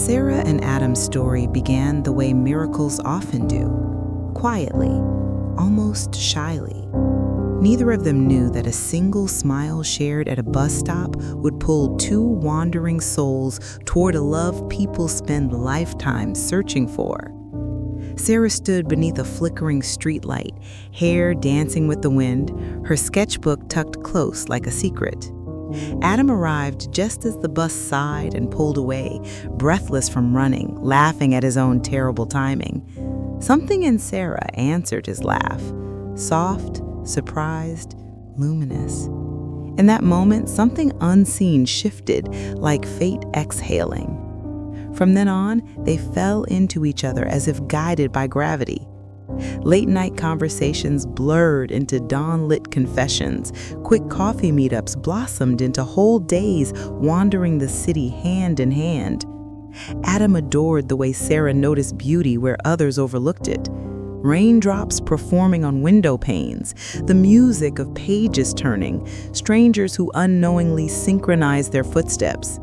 Sarah and Adam's story began the way miracles often do, quietly, almost shyly. Neither of them knew that a single smile shared at a bus stop would pull two wandering souls toward a love people spend lifetimes searching for. Sarah stood beneath a flickering streetlight, hair dancing with the wind, her sketchbook tucked close like a secret. Adam arrived just as the bus sighed and pulled away, breathless from running, laughing at his own terrible timing. Something in Sarah answered his laugh, soft, surprised, luminous. In that moment, something unseen shifted, like fate exhaling. From then on, they fell into each other as if guided by gravity. Late-night conversations blurred into dawn-lit confessions. Quick coffee meetups blossomed into whole days wandering the city hand in hand. Adam adored the way Sarah noticed beauty where others overlooked it. Raindrops performing on window panes, the music of pages turning, strangers who unknowingly synchronized their footsteps.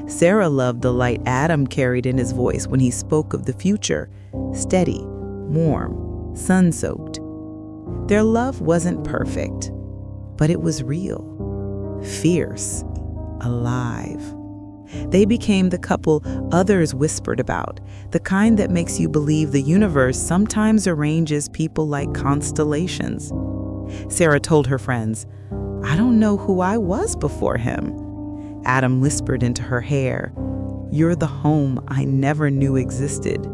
Sarah loved the light Adam carried in his voice when he spoke of the future, steady, warm, sun-soaked. Their love wasn't perfect, but it was real, fierce, alive. They became the couple others whispered about, the kind that makes you believe the universe sometimes arranges people like constellations. Sarah told her friends, "I don't know who I was before him." Adam whispered into her hair, "You're the home I never knew existed."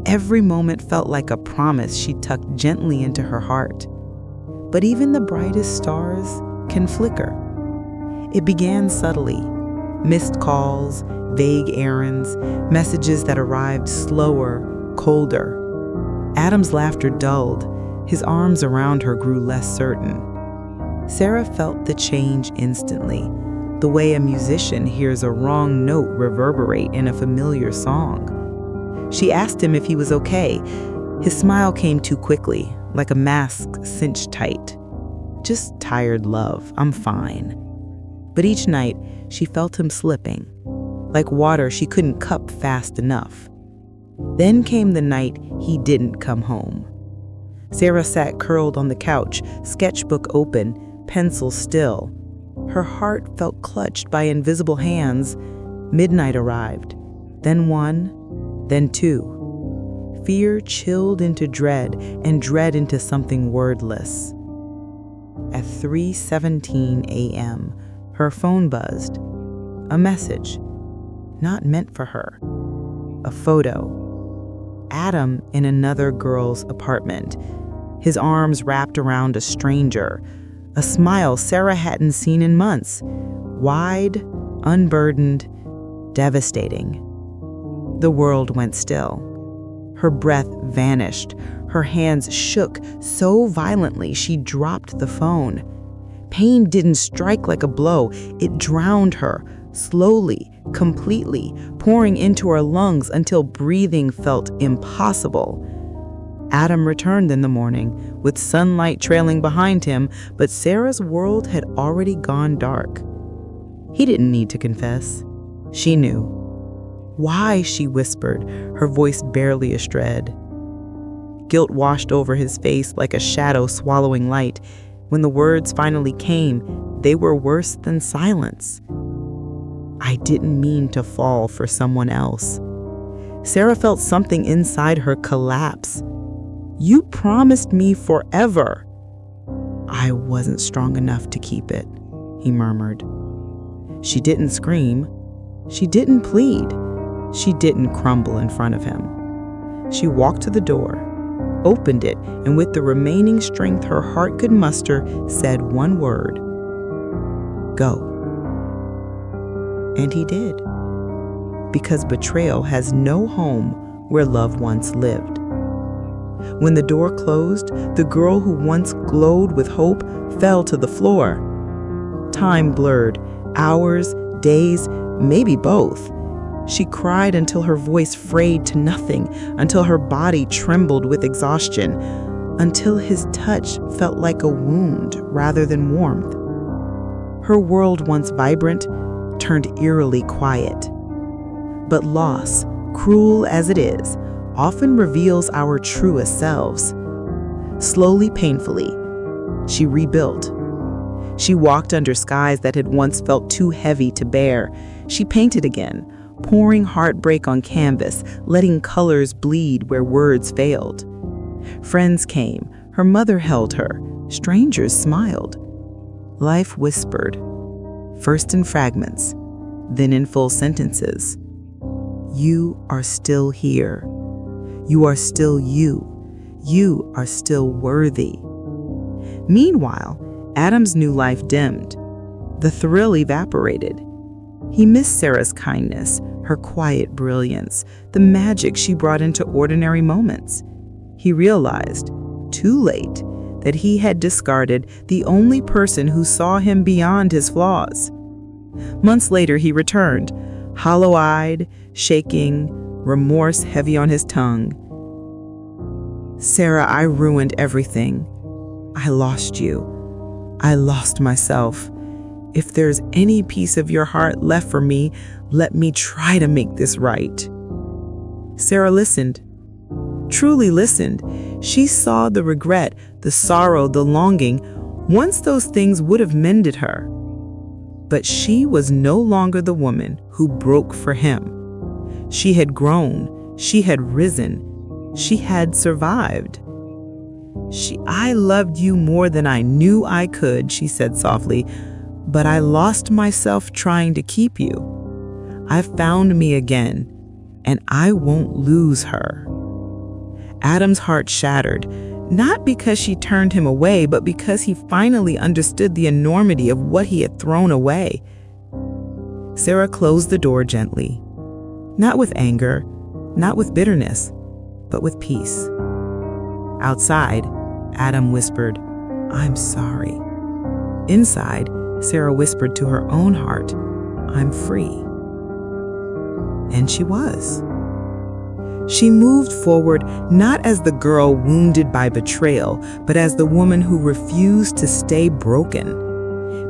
Every moment felt like a promise she tucked gently into her heart. But even the brightest stars can flicker. It began subtly. Missed calls, vague errands, messages that arrived slower, colder. Adam's laughter dulled. His arms around her grew less certain. Sarah felt the change instantly, the way a musician hears a wrong note reverberate in a familiar song. She asked him if he was okay. His smile came too quickly, like a mask cinched tight. "Just tired, love. I'm fine." But each night, she felt him slipping, like water she couldn't cup fast enough. Then came the night he didn't come home. Sarah sat curled on the couch, sketchbook open, pencil still. Her heart felt clutched by invisible hands. Midnight arrived, then one, then two. Fear chilled into dread, and dread into something wordless. At 3:17 a.m., her phone buzzed. A message, not meant for her. A photo. Adam in another girl's apartment, his arms wrapped around a stranger. A smile Sarah hadn't seen in months. Wide, unburdened, devastating. The world went still. Her breath vanished. Her hands shook so violently she dropped the phone. Pain didn't strike like a blow. It drowned her, slowly, completely, pouring into her lungs until breathing felt impossible. Adam returned in the morning, with sunlight trailing behind him, but Sarah's world had already gone dark. He didn't need to confess. She knew. "Why?" she whispered, her voice barely a shred. Guilt washed over his face like a shadow swallowing light. When the words finally came, they were worse than silence. "I didn't mean to fall for someone else." Sarah felt something inside her collapse. "You promised me forever." "I wasn't strong enough to keep it," he murmured. She didn't scream. She didn't plead. She didn't crumble in front of him. She walked to the door, opened it, and with the remaining strength her heart could muster, said one word, "Go." And he did. Because betrayal has no home where love once lived. When the door closed, the girl who once glowed with hope fell to the floor. Time blurred, hours, days, maybe both. She cried until her voice frayed to nothing, until her body trembled with exhaustion, until his touch felt like a wound rather than warmth. Her world, once vibrant, turned eerily quiet. But loss, cruel as it is, often reveals our truest selves. Slowly, painfully, she rebuilt. She walked under skies that had once felt too heavy to bear. She painted again, pouring heartbreak on canvas, letting colors bleed where words failed. Friends came, her mother held her, strangers smiled. Life whispered, first in fragments, then in full sentences. You are still here. You are still you. You are still worthy. Meanwhile, Adam's new life dimmed. The thrill evaporated. He missed Sarah's kindness, her quiet brilliance, the magic she brought into ordinary moments. He realized, too late, that he had discarded the only person who saw him beyond his flaws. Months later, he returned, hollow-eyed, shaking, remorse heavy on his tongue. "Sarah, I ruined everything. I lost you. I lost myself. If there's any piece of your heart left for me, let me try to make this right." Sarah listened, truly listened. She saw the regret, the sorrow, the longing. Once those things would have mended her. But she was no longer the woman who broke for him. She had grown, she had risen, she had survived. "I loved you more than I knew I could," she said softly, "but I lost myself trying to keep you. I found me again, and I won't lose her." Adam's heart shattered, not because she turned him away, but because he finally understood the enormity of what he had thrown away. Sarah closed the door gently, not with anger, not with bitterness, but with peace. Outside, Adam whispered, "I'm sorry." Inside, Sarah whispered to her own heart, "I'm free." And she was. She moved forward not as the girl wounded by betrayal, but as the woman who refused to stay broken.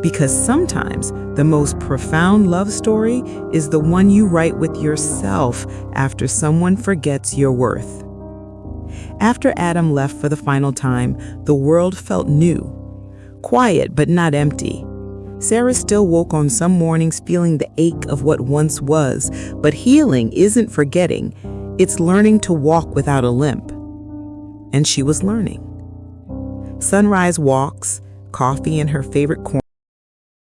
Because sometimes the most profound love story is the one you write with yourself after someone forgets your worth. After Adam left for the final time, the world felt new. Quiet, but not empty. Sarah still woke on some mornings feeling the ache of what once was, but healing isn't forgetting. It's learning to walk without a limp. And she was learning. Sunrise walks, coffee in her favorite corner,